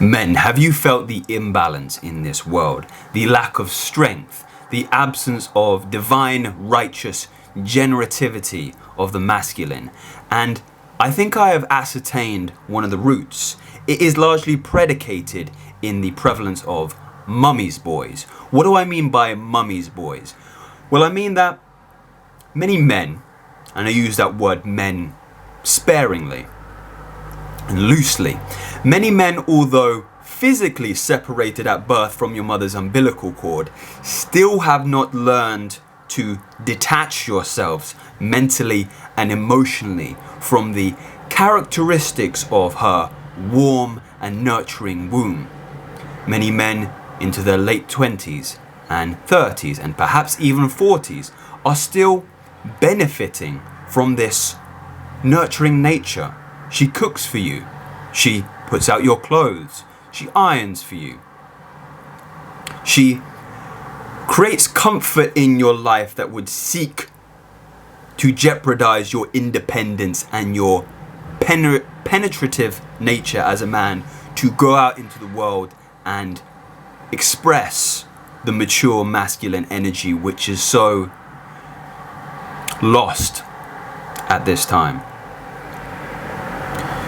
Men, have you felt the imbalance in this world? The lack of strength, the absence of divine, righteous generativity of the masculine? And I think I have ascertained one of the roots. It is largely predicated in the prevalence of mummy's boys. What do I mean by mummy's boys? Well, I mean that many men, and I use that word men sparingly and loosely, many men, although physically separated at birth from your mother's umbilical cord, still have not learned to detach yourselves mentally and emotionally from the characteristics of her warm and nurturing womb. Many men into their late 20s and 30s and perhaps even 40s are still benefiting from this nurturing nature. She cooks for you. She puts out your clothes. She irons for you. She creates comfort in your life that would seek to jeopardize your independence and your penetrative nature as a man to go out into the world and express the mature masculine energy which is so lost at this time.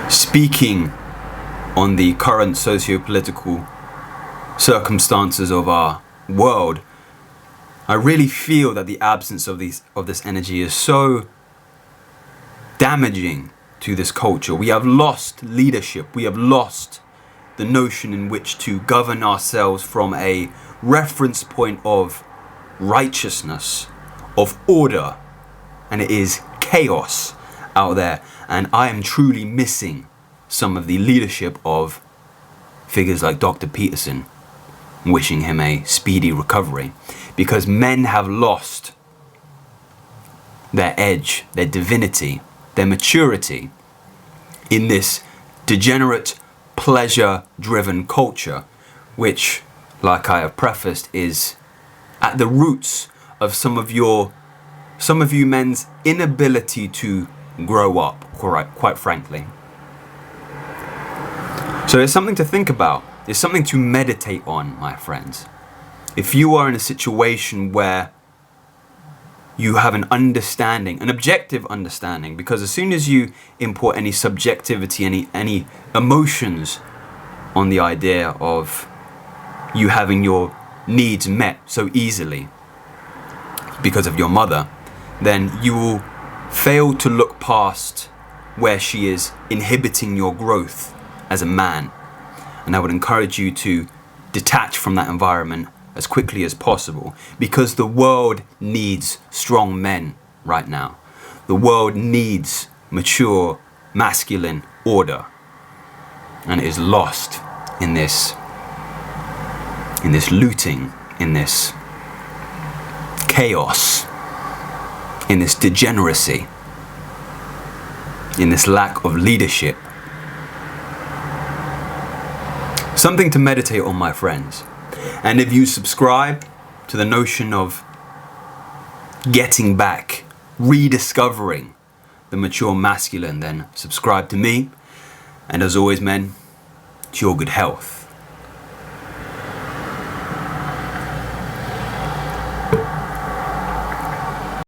Speaking on the current socio-political circumstances of our world, I really feel that the absence of this energy is so damaging to this culture. We have lost leadership. We have lost the notion in which to govern ourselves from a reference point of righteousness, of order, and it is chaos out there. And I am truly missing some of the leadership of figures like Dr. Peterson, wishing him a speedy recovery, because men have lost their edge, their divinity, their maturity in this degenerate, pleasure-driven culture, which, like I have prefaced, is at the roots of some of you men's inability to grow up, quite frankly. So there's something to think about. There's something to meditate on, my friends. If you are in a situation where you have an understanding, an objective understanding, because as soon as you import any subjectivity, any emotions on the idea of you having your needs met so easily because of your mother, then you will fail to look past where she is inhibiting your growth as a man. And I would encourage you to detach from that environment as quickly as possible, because the world needs strong men right now. The world needs mature, masculine order, and it is lost in this looting, in this chaos, in this degeneracy, in this lack of leadership. Something to meditate on, my friends. And if you subscribe to the notion of getting back, rediscovering the mature masculine, then subscribe to me. And as always, men, to your good health.